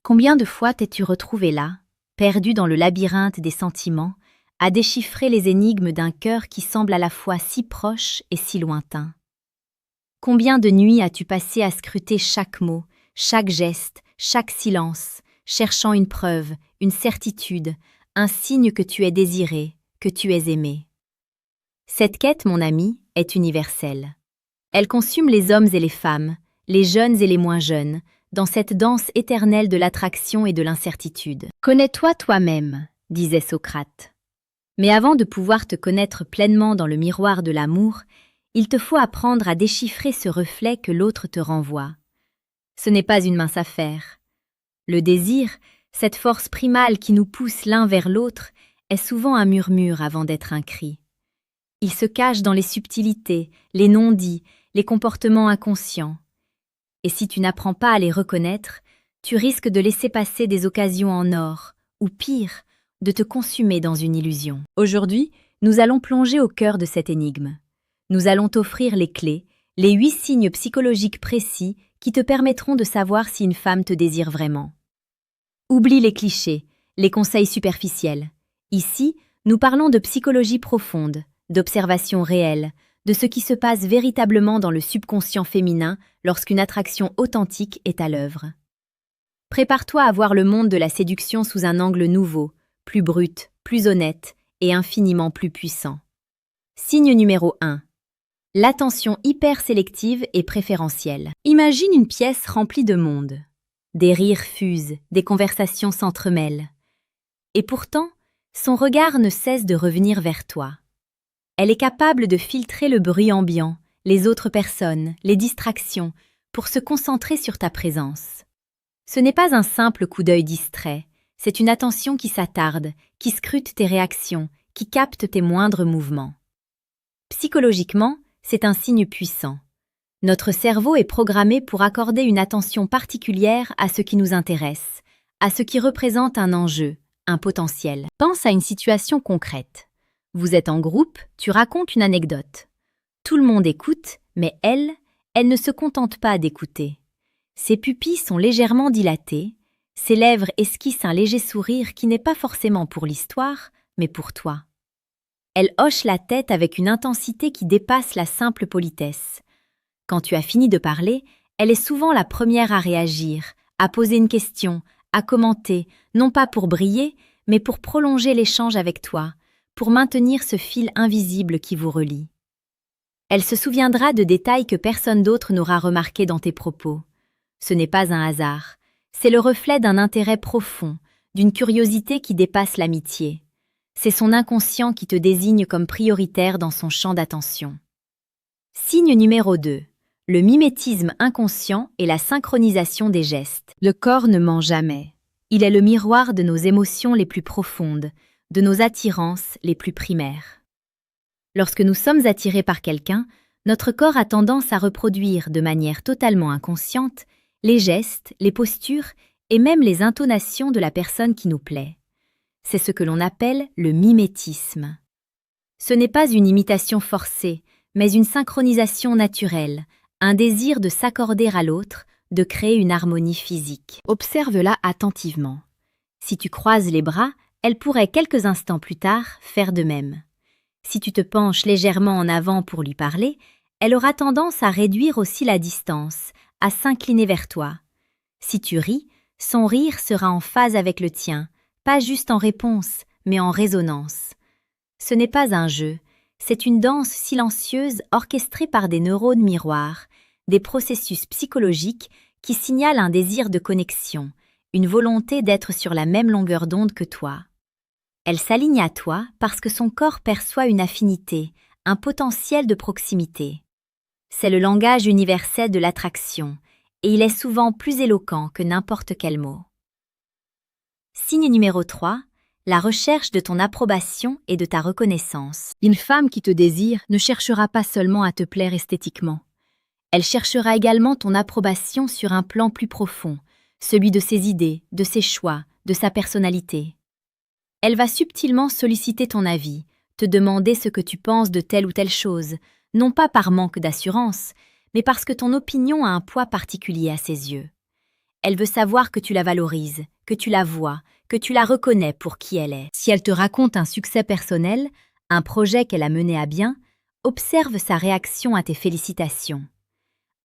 Combien de fois t'es-tu retrouvé là, perdu dans le labyrinthe des sentiments, à déchiffrer les énigmes d'un cœur qui semble à la fois si proche et si lointain? Combien de nuits as-tu passé à scruter chaque mot, chaque geste, chaque silence, cherchant une preuve, une certitude, un signe que tu es désiré, que tu es aimé? Cette quête, mon ami, est universelle. Elle consume les hommes et les femmes, les jeunes et les moins jeunes, dans cette danse éternelle de l'attraction et de l'incertitude. Connais-toi toi-même, disait Socrate. Mais avant de pouvoir te connaître pleinement dans le miroir de l'amour, il te faut apprendre à déchiffrer ce reflet que l'autre te renvoie. Ce n'est pas une mince affaire. Le désir, cette force primale qui nous pousse l'un vers l'autre, est souvent un murmure avant d'être un cri. Il se cache dans les subtilités, les non-dits, les comportements inconscients. Et si tu n'apprends pas à les reconnaître, tu risques de laisser passer des occasions en or, ou pire, de te consumer dans une illusion. Aujourd'hui, nous allons plonger au cœur de cette énigme. Nous allons t'offrir les clés, les 8 signes psychologiques précis qui te permettront de savoir si une femme te désire vraiment. Oublie les clichés, les conseils superficiels. Ici, nous parlons de psychologie profonde, d'observation réelle, de ce qui se passe véritablement dans le subconscient féminin lorsqu'une attraction authentique est à l'œuvre. Prépare-toi à voir le monde de la séduction sous un angle nouveau, plus brut, plus honnête et infiniment plus puissant. Signe numéro 1. L'attention hyper sélective et préférentielle. Imagine une pièce remplie de monde. Des rires fusent, des conversations s'entremêlent. Et pourtant, son regard ne cesse de revenir vers toi. Elle est capable de filtrer le bruit ambiant, les autres personnes, les distractions, pour se concentrer sur ta présence. Ce n'est pas un simple coup d'œil distrait, c'est une attention qui s'attarde, qui scrute tes réactions, qui capte tes moindres mouvements. Psychologiquement, c'est un signe puissant. Notre cerveau est programmé pour accorder une attention particulière à ce qui nous intéresse, à ce qui représente un enjeu, un potentiel. Pense à une situation concrète. Vous êtes en groupe, tu racontes une anecdote. Tout le monde écoute, mais elle ne se contente pas d'écouter. Ses pupilles sont légèrement dilatées, ses lèvres esquissent un léger sourire qui n'est pas forcément pour l'histoire, mais pour toi. Elle hoche la tête avec une intensité qui dépasse la simple politesse. Quand tu as fini de parler, elle est souvent la première à réagir, à poser une question, à commenter, non pas pour briller, mais pour prolonger l'échange avec toi, pour maintenir ce fil invisible qui vous relie. Elle se souviendra de détails que personne d'autre n'aura remarqués dans tes propos. Ce n'est pas un hasard, c'est le reflet d'un intérêt profond, d'une curiosité qui dépasse l'amitié. C'est son inconscient qui te désigne comme prioritaire dans son champ d'attention. Signe numéro 2. Le mimétisme inconscient et la synchronisation des gestes. Le corps ne ment jamais. Il est le miroir de nos émotions les plus profondes, de nos attirances les plus primaires. Lorsque nous sommes attirés par quelqu'un, notre corps a tendance à reproduire de manière totalement inconsciente les gestes, les postures et même les intonations de la personne qui nous plaît. C'est ce que l'on appelle le mimétisme. Ce n'est pas une imitation forcée, mais une synchronisation naturelle, un désir de s'accorder à l'autre, de créer une harmonie physique. Observe-la attentivement. Si tu croises les bras, elle pourrait quelques instants plus tard faire de même. Si tu te penches légèrement en avant pour lui parler, elle aura tendance à réduire aussi la distance, à s'incliner vers toi. Si tu ris, son rire sera en phase avec le tien, pas juste en réponse, mais en résonance. Ce n'est pas un jeu, c'est une danse silencieuse orchestrée par des neurones miroirs, des processus psychologiques qui signalent un désir de connexion, une volonté d'être sur la même longueur d'onde que toi. Elle s'aligne à toi parce que son corps perçoit une affinité, un potentiel de proximité. C'est le langage universel de l'attraction, et il est souvent plus éloquent que n'importe quel mot. Signe numéro 3. La recherche de ton approbation et de ta reconnaissance. Une femme qui te désire ne cherchera pas seulement à te plaire esthétiquement. Elle cherchera également ton approbation sur un plan plus profond, celui de ses idées, de ses choix, de sa personnalité. Elle va subtilement solliciter ton avis, te demander ce que tu penses de telle ou telle chose, non pas par manque d'assurance, mais parce que ton opinion a un poids particulier à ses yeux. Elle veut savoir que tu la valorises, que tu la vois, que tu la reconnais pour qui elle est. Si elle te raconte un succès personnel, un projet qu'elle a mené à bien, observe sa réaction à tes félicitations.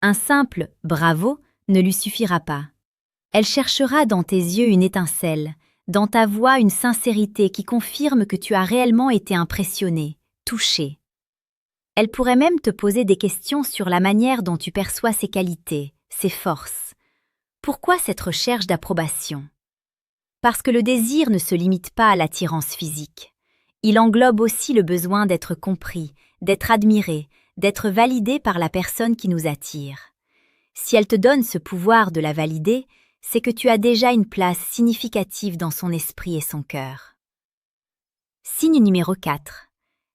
Un simple « bravo » ne lui suffira pas. Elle cherchera dans tes yeux une étincelle, dans ta voix une sincérité qui confirme que tu as réellement été impressionné, touché. Elle pourrait même te poser des questions sur la manière dont tu perçois ses qualités, ses forces. Pourquoi cette recherche d'approbation? Parce que le désir ne se limite pas à l'attirance physique. Il englobe aussi le besoin d'être compris, d'être admiré, d'être validé par la personne qui nous attire. Si elle te donne ce pouvoir de la valider, c'est que tu as déjà une place significative dans son esprit et son cœur. Signe numéro 4.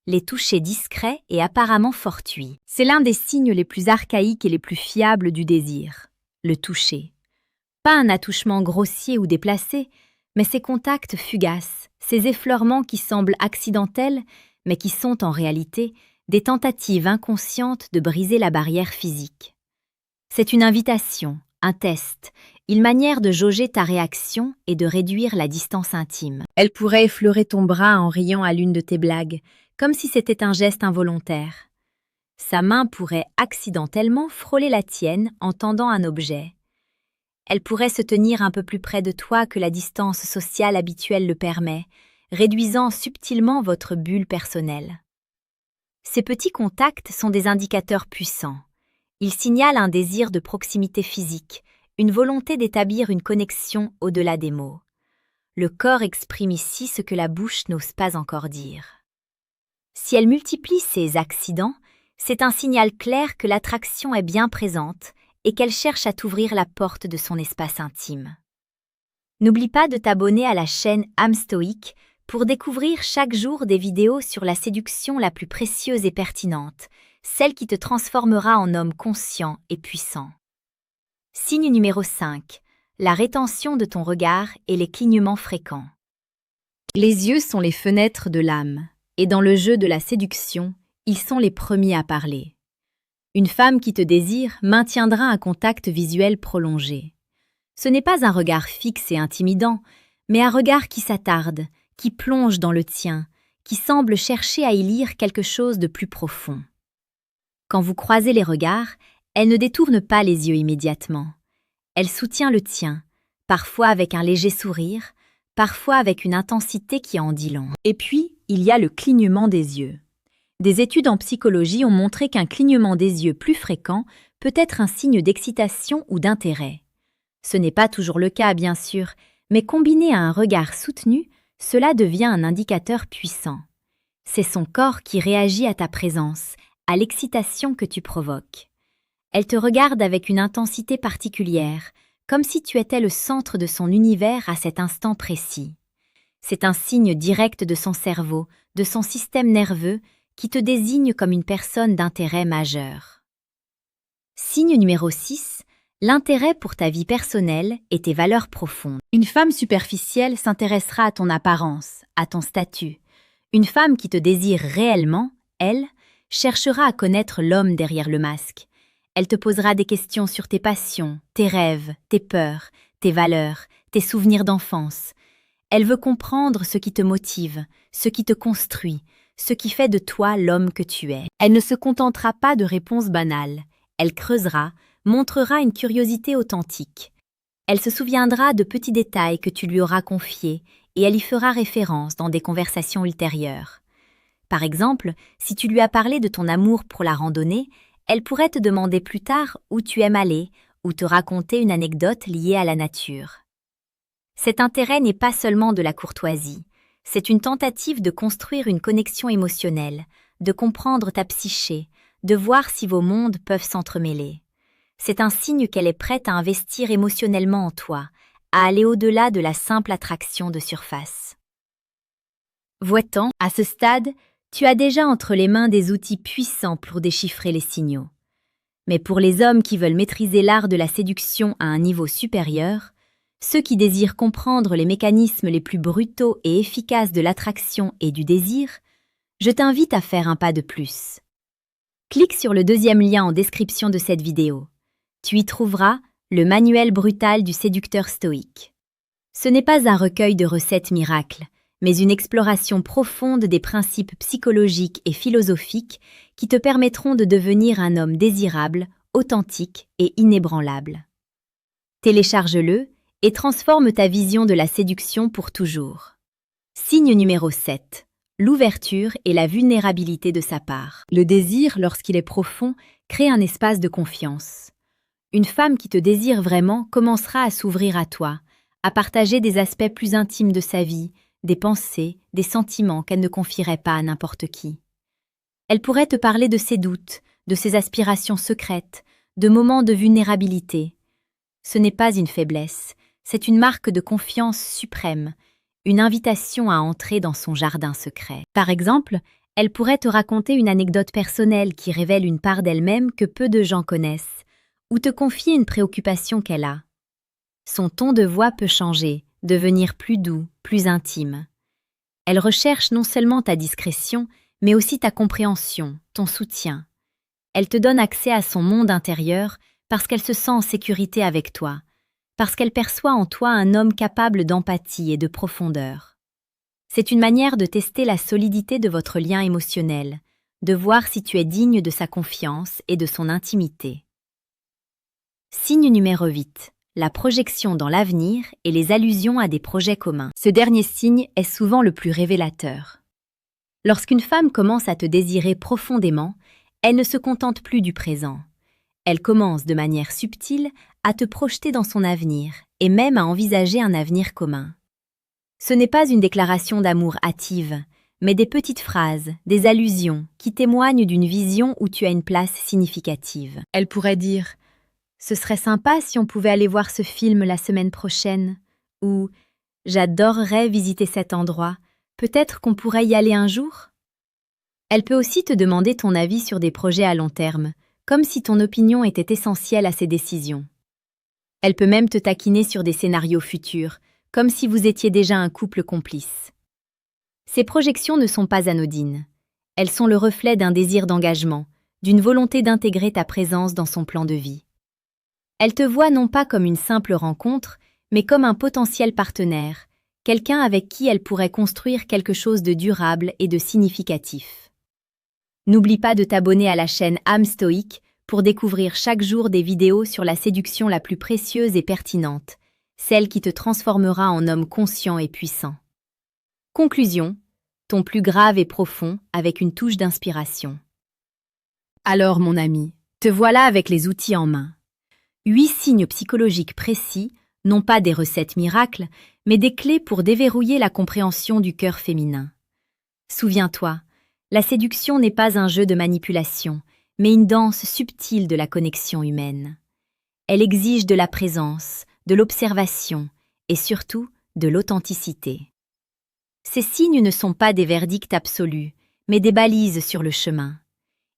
Les touchés discrets et apparemment fortuits. C'est l'un des signes les plus archaïques et les plus fiables du désir, le toucher. Pas un attouchement grossier ou déplacé, mais ces contacts fugaces, ces effleurements qui semblent accidentels, mais qui sont en réalité des tentatives inconscientes de briser la barrière physique. C'est une invitation, un test, une manière de jauger ta réaction et de réduire la distance intime. Elle pourrait effleurer ton bras en riant à l'une de tes blagues, comme si c'était un geste involontaire. Sa main pourrait accidentellement frôler la tienne en tendant un objet. Elle pourrait se tenir un peu plus près de toi que la distance sociale habituelle le permet, réduisant subtilement votre bulle personnelle. Ces petits contacts sont des indicateurs puissants. Ils signalent un désir de proximité physique, une volonté d'établir une connexion au-delà des mots. Le corps exprime ici ce que la bouche n'ose pas encore dire. Si elle multiplie ces accidents, c'est un signal clair que l'attraction est bien présente et qu'elle cherche à t'ouvrir la porte de son espace intime. N'oublie pas de t'abonner à la chaîne âme stoïque pour découvrir chaque jour des vidéos sur la séduction la plus précieuse et pertinente, celle qui te transformera en homme conscient et puissant. Signe numéro 5. La rétention de ton regard et les clignements fréquents. Les yeux sont les fenêtres de l'âme, et dans le jeu de la séduction, ils sont les premiers à parler. Une femme qui te désire maintiendra un contact visuel prolongé. Ce n'est pas un regard fixe et intimidant, mais un regard qui s'attarde, qui plonge dans le tien, qui semble chercher à y lire quelque chose de plus profond. Quand vous croisez les regards, elle ne détourne pas les yeux immédiatement. Elle soutient le tien, parfois avec un léger sourire, parfois avec une intensité qui en dit long. Et puis, il y a le clignement des yeux. Des études en psychologie ont montré qu'un clignement des yeux plus fréquent peut être un signe d'excitation ou d'intérêt. Ce n'est pas toujours le cas, bien sûr, mais combiné à un regard soutenu, cela devient un indicateur puissant. C'est son corps qui réagit à ta présence, à l'excitation que tu provoques. Elle te regarde avec une intensité particulière, comme si tu étais le centre de son univers à cet instant précis. C'est un signe direct de son cerveau, de son système nerveux, qui te désigne comme une personne d'intérêt majeur. Signe numéro 6. L'intérêt pour ta vie personnelle et tes valeurs profondes. Une femme superficielle s'intéressera à ton apparence, à ton statut. Une femme qui te désire réellement, elle, cherchera à connaître l'homme derrière le masque. Elle te posera des questions sur tes passions, tes rêves, tes peurs, tes valeurs, tes souvenirs d'enfance. Elle veut comprendre ce qui te motive, ce qui te construit, ce qui fait de toi l'homme que tu es. Elle ne se contentera pas de réponses banales. Elle creusera, montrera une curiosité authentique. Elle se souviendra de petits détails que tu lui auras confiés et elle y fera référence dans des conversations ultérieures. Par exemple, si tu lui as parlé de ton amour pour la randonnée, elle pourrait te demander plus tard où tu aimes aller ou te raconter une anecdote liée à la nature. Cet intérêt n'est pas seulement de la courtoisie, c'est une tentative de construire une connexion émotionnelle, de comprendre ta psyché, de voir si vos mondes peuvent s'entremêler. C'est un signe qu'elle est prête à investir émotionnellement en toi, à aller au-delà de la simple attraction de surface. Vois-t-on, à ce stade, tu as déjà entre les mains des outils puissants pour déchiffrer les signaux. Mais pour les hommes qui veulent maîtriser l'art de la séduction à un niveau supérieur, ceux qui désirent comprendre les mécanismes les plus brutaux et efficaces de l'attraction et du désir, je t'invite à faire un pas de plus. Clique sur le deuxième lien en description de cette vidéo. Tu y trouveras le manuel brutal du séducteur stoïque. Ce n'est pas un recueil de recettes miracles, mais une exploration profonde des principes psychologiques et philosophiques qui te permettront de devenir un homme désirable, authentique et inébranlable. Télécharge-le et transforme ta vision de la séduction pour toujours. Signe numéro 7. L'ouverture et la vulnérabilité de sa part. Le désir, lorsqu'il est profond, crée un espace de confiance. Une femme qui te désire vraiment commencera à s'ouvrir à toi, à partager des aspects plus intimes de sa vie, des pensées, des sentiments qu'elle ne confierait pas à n'importe qui. Elle pourrait te parler de ses doutes, de ses aspirations secrètes, de moments de vulnérabilité. Ce n'est pas une faiblesse, c'est une marque de confiance suprême, une invitation à entrer dans son jardin secret. Par exemple, elle pourrait te raconter une anecdote personnelle qui révèle une part d'elle-même que peu de gens connaissent, ou te confier une préoccupation qu'elle a. Son ton de voix peut changer, devenir plus doux, plus intime. Elle recherche non seulement ta discrétion, mais aussi ta compréhension, ton soutien. Elle te donne accès à son monde intérieur parce qu'elle se sent en sécurité avec toi, parce qu'elle perçoit en toi un homme capable d'empathie et de profondeur. C'est une manière de tester la solidité de votre lien émotionnel, de voir si tu es digne de sa confiance et de son intimité. Signe numéro 8. La projection dans l'avenir et les allusions à des projets communs. Ce dernier signe est souvent le plus révélateur. Lorsqu'une femme commence à te désirer profondément, elle ne se contente plus du présent. Elle commence de manière subtile à te projeter dans son avenir et même à envisager un avenir commun. Ce n'est pas une déclaration d'amour hâtive, mais des petites phrases, des allusions qui témoignent d'une vision où tu as une place significative. Elle pourrait dire « Ce serait sympa si on pouvait aller voir ce film la semaine prochaine » ou « J'adorerais visiter cet endroit, peut-être qu'on pourrait y aller un jour ?» Elle peut aussi te demander ton avis sur des projets à long terme, comme si ton opinion était essentielle à ses décisions. Elle peut même te taquiner sur des scénarios futurs, comme si vous étiez déjà un couple complice. Ces projections ne sont pas anodines. Elles sont le reflet d'un désir d'engagement, d'une volonté d'intégrer ta présence dans son plan de vie. Elle te voit non pas comme une simple rencontre, mais comme un potentiel partenaire, quelqu'un avec qui elle pourrait construire quelque chose de durable et de significatif. N'oublie pas de t'abonner à la chaîne Âme Stoïque pour découvrir chaque jour des vidéos sur la séduction la plus précieuse et pertinente, celle qui te transformera en homme conscient et puissant. Conclusion, ton plus grave et profond avec une touche d'inspiration. Alors mon ami, te voilà avec les outils en main. 8 signes psychologiques précis, non pas des recettes miracles, mais des clés pour déverrouiller la compréhension du cœur féminin. Souviens-toi, la séduction n'est pas un jeu de manipulation, mais une danse subtile de la connexion humaine. Elle exige de la présence, de l'observation et surtout de l'authenticité. Ces signes ne sont pas des verdicts absolus, mais des balises sur le chemin.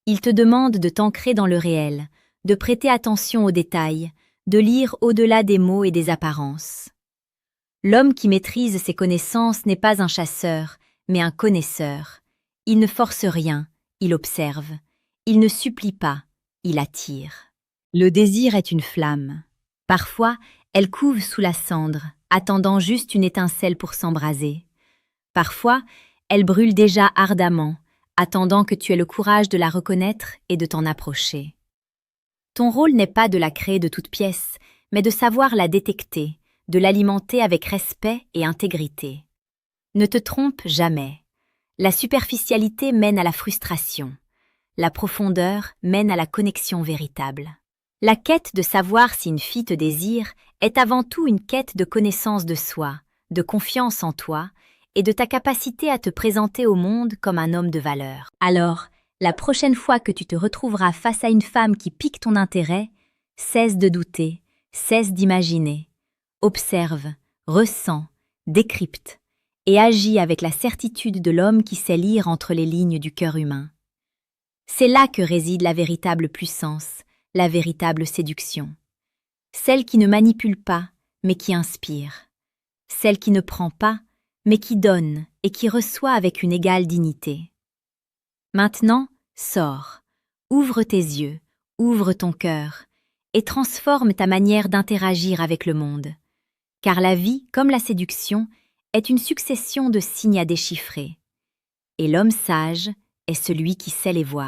Ils te demandent de t'ancrer dans le réel, de prêter attention aux détails, de lire au-delà des mots et des apparences. L'homme qui maîtrise ses connaissances n'est pas un chasseur, mais un connaisseur. Il ne force rien, il observe. Il ne supplie pas, il attire. Le désir est une flamme. Parfois, elle couve sous la cendre, attendant juste une étincelle pour s'embraser. Parfois, elle brûle déjà ardemment, attendant que tu aies le courage de la reconnaître et de t'en approcher. Ton rôle n'est pas de la créer de toutes pièces, mais de savoir la détecter, de l'alimenter avec respect et intégrité. Ne te trompe jamais. La superficialité mène à la frustration. La profondeur mène à la connexion véritable. La quête de savoir si une fille te désire est avant tout une quête de connaissance de soi, de confiance en toi et de ta capacité à te présenter au monde comme un homme de valeur. Alors, la prochaine fois que tu te retrouveras face à une femme qui pique ton intérêt, cesse de douter, cesse d'imaginer. Observe, ressens, décrypte et agis avec la certitude de l'homme qui sait lire entre les lignes du cœur humain. C'est là que réside la véritable puissance, la véritable séduction. Celle qui ne manipule pas, mais qui inspire. Celle qui ne prend pas, mais qui donne et qui reçoit avec une égale dignité. Maintenant, sors, ouvre tes yeux, ouvre ton cœur, et transforment ta manière d'interagir avec le monde. Car la vie, comme la séduction, est une succession de signes à déchiffrer. Et l'homme sage est celui qui sait les voir.